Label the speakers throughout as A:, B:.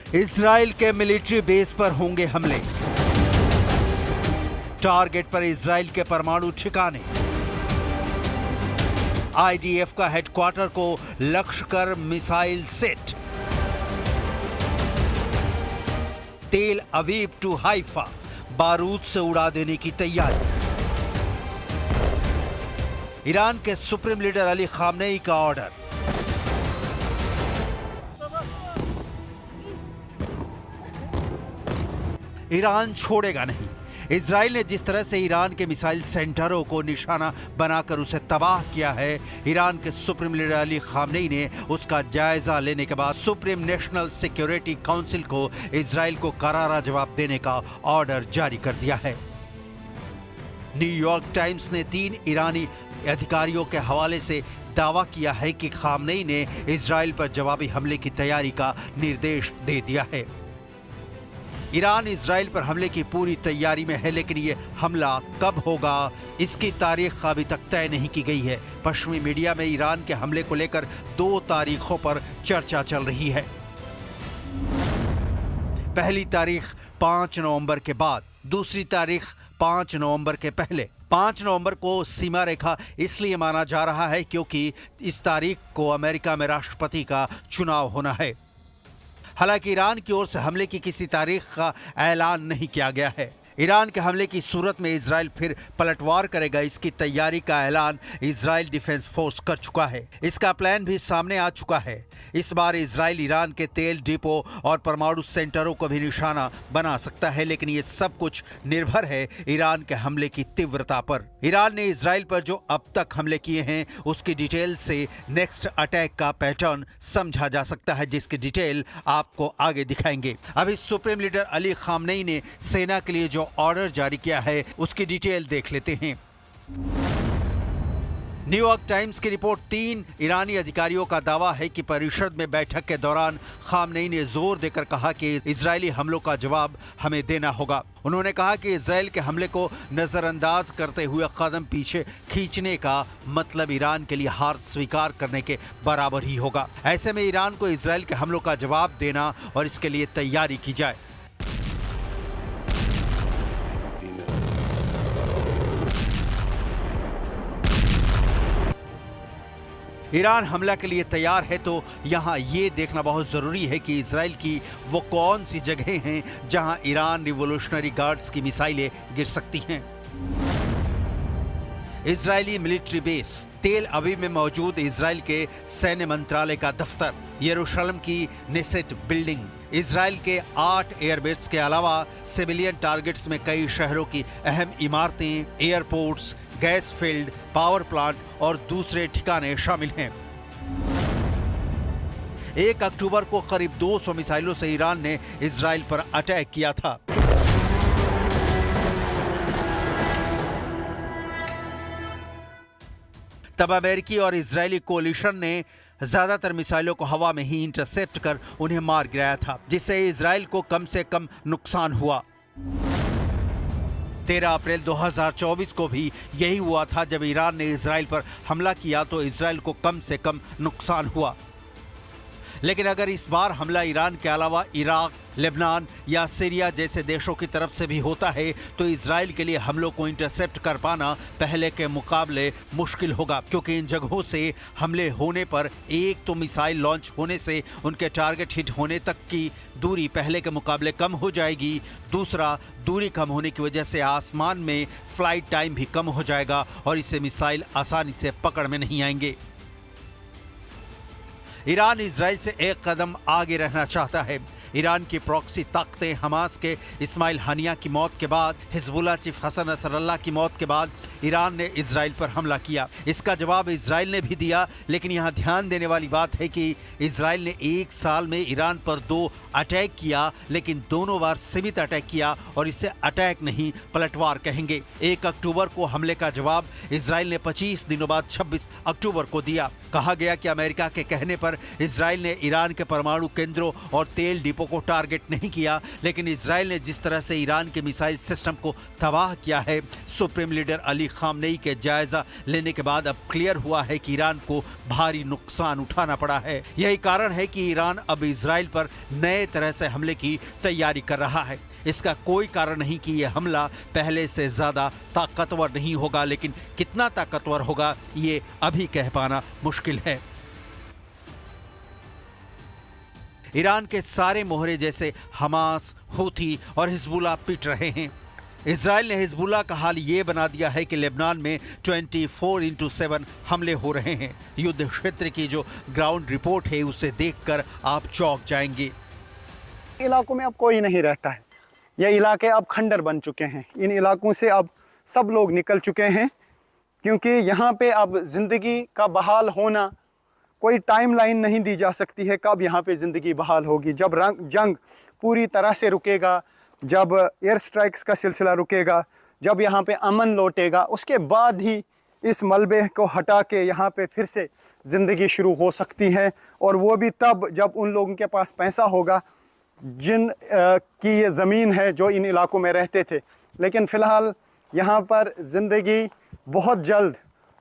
A: Israel के military base पर होंगे हमले, टारगेट पर इजराइल के परमाणु ठिकाने, आईडीएफ का हेडक्वार्टर को लक्ष्य कर मिसाइल सेट, तेल अवीव टू हाइफा बारूद से उड़ा देने की तैयारी। ईरान के सुप्रीम लीडर अली खामनेई का ऑर्डर, ईरान छोड़ेगा नहीं। इजराइल ने जिस तरह से ईरान के मिसाइल सेंटरों को निशाना बनाकर उसे तबाह किया है, ईरान के सुप्रीम लीडर अली खामनेई ने उसका जायजा लेने के बाद सुप्रीम नेशनल सिक्योरिटी काउंसिल को इजराइल को करारा जवाब देने का ऑर्डर जारी कर दिया है। न्यूयॉर्क टाइम्स ने 3 ईरानी अधिकारियों के हवाले से दावा किया है कि खामनेई ने इजराइल पर जवाबी हमले की तैयारी का निर्देश दे दिया है। ईरान इजराइल पर हमले की पूरी तैयारी में है, लेकिन ये हमला कब होगा इसकी तारीख अभी तक तय नहीं की गई है। पश्चिमी मीडिया में ईरान के हमले को लेकर 2 तारीखों पर चर्चा चल रही है। पहली तारीख 5 नवंबर के बाद, दूसरी तारीख 5 नवंबर के पहले। 5 नवंबर को सीमा रेखा इसलिए माना जा रहा है क्योंकि इस तारीख को अमेरिका में राष्ट्रपति का चुनाव होना है। हालांकि ईरान की ओर से हमले की किसी तारीख का ऐलान नहीं किया गया है। ईरान के हमले की सूरत में इजराइल फिर पलटवार करेगा, इसकी तैयारी का ऐलान इजराइल डिफेंस फोर्स कर चुका है। इसका प्लान भी सामने आ चुका है। इस बार इजराइल ईरान के तेल डिपो और परमाणु सेंटरों को भी निशाना बना सकता है, लेकिन ये सब कुछ निर्भर है ईरान के हमले की तीव्रता पर। ईरान ने इजराइल पर जो अब तक हमले किए हैं उसकी डिटेल से नेक्स्ट अटैक का पैटर्न समझा जा सकता है, जिसकी डिटेल आपको आगे दिखाएंगे। अभी सुप्रीम लीडर अली खामनेई ने सेना के लिए जो ऑर्डर जारी किया है उसकी डिटेल देख लेते हैं। न्यूयॉर्क टाइम्स की रिपोर्ट, 3 ईरानी अधिकारियों का दावा है कि परिषद में बैठक के दौरान खामनेई ने जोर देकर कहा कि इजरायली हमलों का जवाब हमें देना होगा। उन्होंने कहा कि इजराइल के हमले को नजरअंदाज करते हुए कदम पीछे खींचने का मतलब ईरान के लिए हार स्वीकार करने के बराबर ही होगा। ऐसे में ईरान को इजराइल के हमलों का जवाब देना और इसके लिए तैयारी की जाए। ईरान हमला के लिए तैयार है, तो यहाँ ये देखना बहुत जरूरी है कि इजराइल की वो कौन सी जगहें हैं जहाँ ईरान रिवॉल्यूशनरी गार्ड्स की मिसाइलें गिर सकती हैं। इजरायली मिलिट्री बेस, तेल अवीव में मौजूद इजराइल के सैन्य मंत्रालय का दफ्तर, यरूशलेम की नेसेट बिल्डिंग, इजराइल के 8 एयरबेस के अलावा सिविलियन टारगेट्स में कई शहरों की अहम इमारतें, airports, gas field, power plant और दूसरे ठिकाने शामिल हैं। 1 अक्टूबर को करीब 200 मिसाइलों से ईरान ने इजराइल पर अटैक किया था। तब अमेरिकी और इजरायली कोलिशन ने ज्यादातर मिसाइलों को हवा में ही इंटरसेप्ट कर उन्हें मार गिराया था, जिससे इजराइल को कम से कम नुकसान हुआ। 13 अप्रैल 2024 को भी यही हुआ था। जब ईरान ने इजराइल पर हमला किया तो इजराइल को कम से कम नुकसान हुआ। लेकिन अगर इस बार हमला ईरान के अलावा इराक, लेबनान या सीरिया जैसे देशों की तरफ से भी होता है तो इजराइल के लिए हमलों को इंटरसेप्ट कर पाना पहले के मुकाबले मुश्किल होगा, क्योंकि इन जगहों से हमले होने पर एक तो मिसाइल लॉन्च होने से उनके टारगेट हिट होने तक की दूरी पहले के मुकाबले कम हो जाएगी, दूसरा दूरी कम होने की वजह से आसमान में फ्लाइट टाइम भी कम हो जाएगा और इससे मिसाइल आसानी से पकड़ में नहीं आएंगे। ईरान इजराइल से एक कदम आगे रहना चाहता है। ईरान की प्रॉक्सी ताकतें हमास के इस्माइल हानिया की मौत के बाद, हिजबुल्लाह चीफ हसन नसरल्लाह की मौत के बाद ईरान ने इजराइल पर हमला किया। इसका जवाब इजराइल ने भी दिया, लेकिन यहाँ ध्यान देने वाली बात है कि इजराइल ने 1 साल में ईरान पर 2 अटैक किया, लेकिन दोनों बार सीमित अटैक किया और इसे अटैक नहीं पलटवार कहेंगे। 1 अक्टूबर को हमले का जवाब इजराइल ने 25 दिनों बाद 26 अक्टूबर को दिया। कहा गया कि अमेरिका के कहने पर इजराइल ने ईरान के परमाणु केंद्रों और तेल डिपो तोपों को टारगेट नहीं किया, लेकिन इजराइल ने जिस तरह से ईरान के मिसाइल सिस्टम को तबाह किया है, सुप्रीम लीडर अली खामनेई के जायजा लेने के बाद अब क्लियर हुआ है कि ईरान को भारी नुकसान उठाना पड़ा है। यही कारण है कि ईरान अब इजराइल पर नए तरह से हमले की तैयारी कर रहा है। इसका कोई कारण नहीं कि यह हमला पहले से ज्यादा ताकतवर नहीं होगा, लेकिन कितना ताकतवर होगा ये अभी कह पाना मुश्किल है। ईरान के सारे मोहरे जैसे हमास, हूथी और हिजबुल्लाह पिट रहे हैं। इजराइल ने हिजबुल्लाह का हाल ये बना दिया है कि लेबनान में 24x7 हमले हो रहे हैं। युद्ध क्षेत्र की जो ग्राउंड रिपोर्ट है उसे देखकर आप चौंक जाएंगे।
B: इलाकों में अब कोई नहीं रहता है। ये इलाके अब खंडर बन चुके हैं। इन इलाकों से अब सब लोग निकल चुके हैं, क्योंकि यहाँ पे अब ज़िंदगी का बहाल होना कोई टाइमलाइन नहीं दी जा सकती है कब यहाँ पे ज़िंदगी बहाल होगी। जब जंग पूरी तरह से रुकेगा, जब एयर स्ट्राइक्स का सिलसिला रुकेगा, जब यहाँ पे अमन लौटेगा, उसके बाद ही इस मलबे को हटा के यहाँ पे फिर से ज़िंदगी शुरू हो सकती है। और वो भी तब जब उन लोगों के पास पैसा होगा जिन की ये ज़मीन है जो इन इलाकों में रहते थे। लेकिन फ़िलहाल यहाँ पर ज़िंदगी बहुत जल्द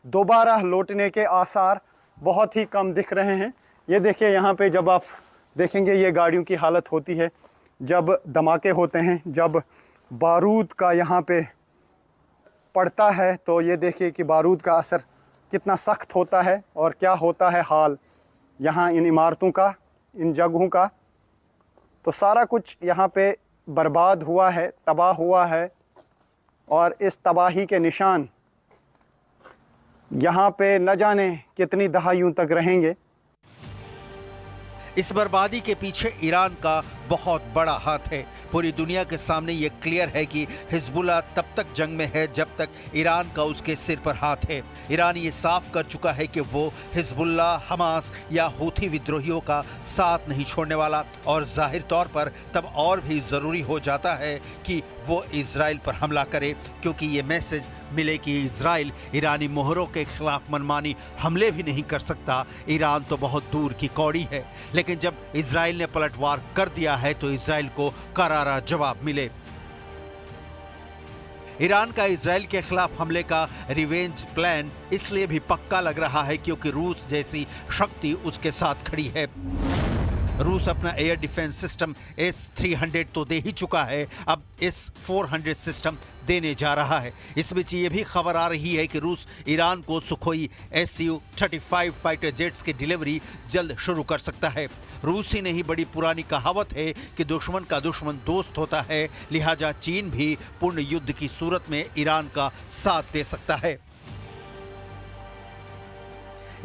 B: दोबारा लौटने के आसार बहुत ही कम दिख रहे हैं। ये देखिए, यहाँ पे जब आप देखेंगे ये गाड़ियों की हालत होती है जब धमाके होते हैं, जब बारूद का यहाँ पे पड़ता है, तो ये देखिए कि बारूद का असर कितना सख्त होता है और क्या होता है हाल यहाँ इन इमारतों का, इन जगहों का। तो सारा कुछ यहाँ पे बर्बाद हुआ है, तबाह हुआ है, और इस तबाही के निशान यहाँ पे न जाने कितनी दहाइयों तक रहेंगे।
A: इस बर्बादी के पीछे ईरान का बहुत बड़ा हाथ है। पूरी दुनिया के सामने ये क्लियर है कि हिजबुल्लाह तब तक जंग में है जब तक ईरान का उसके सिर पर हाथ है। ईरान ये साफ कर चुका है कि वो हिजबुल्लाह, हमास या हूथी विद्रोहियों का साथ नहीं छोड़ने वाला, और जाहिर तौर पर तब और भी ज़रूरी हो जाता है कि वो इजराइल पर हमला करे, क्योंकि ये मैसेज मिले कि इजराइल ईरानी मोहरों के खिलाफ मनमानी हमले भी नहीं कर सकता। ईरान तो बहुत दूर की कौड़ी है, लेकिन जब इजराइल ने पलटवार कर दिया है तो इजराइल को करारा जवाब मिले। ईरान का इजराइल के खिलाफ हमले का रिवेंज प्लान इसलिए भी पक्का लग रहा है क्योंकि रूस जैसी शक्ति उसके साथ खड़ी है। रूस अपना एयर डिफेंस सिस्टम S-300 तो दे ही चुका है, अब S-400 सिस्टम देने जा रहा है। इस बीच ये भी खबर आ रही है कि रूस ईरान को सुखोई Su-35 फाइटर जेट्स की डिलीवरी जल्द शुरू कर सकता है। रूस ही नहीं, बड़ी पुरानी कहावत है कि दुश्मन का दुश्मन दोस्त होता है, लिहाजा चीन भी पूर्ण युद्ध की सूरत में ईरान का साथ दे सकता है।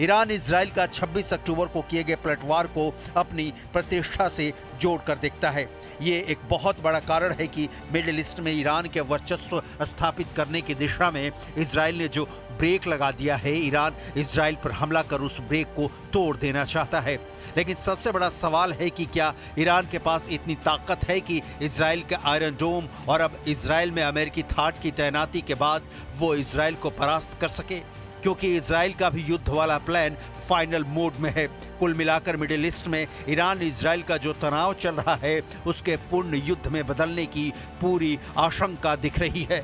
A: ईरान इजराइल का 26 अक्टूबर को किए गए पलटवार को अपनी प्रतिष्ठा से जोड़कर देखता है। ये एक बहुत बड़ा कारण है कि मिडिल ईस्ट में ईरान के वर्चस्व स्थापित करने की दिशा में इजराइल ने जो ब्रेक लगा दिया है, ईरान इजराइल पर हमला कर उस ब्रेक को तोड़ देना चाहता है। लेकिन सबसे बड़ा सवाल है कि क्या ईरान के पास इतनी ताकत है कि इजराइल के आयरन डोम और अब इजराइल में अमेरिकी थाट की तैनाती के बाद वो इजराइल को परास्त कर सके, क्योंकि इजराइल का भी युद्ध वाला प्लान फाइनल मोड में है। कुल मिलाकर मिडिल ईस्ट में ईरान इजराइल का जो तनाव चल रहा है उसके पूर्ण युद्ध में बदलने की पूरी आशंका दिख रही है।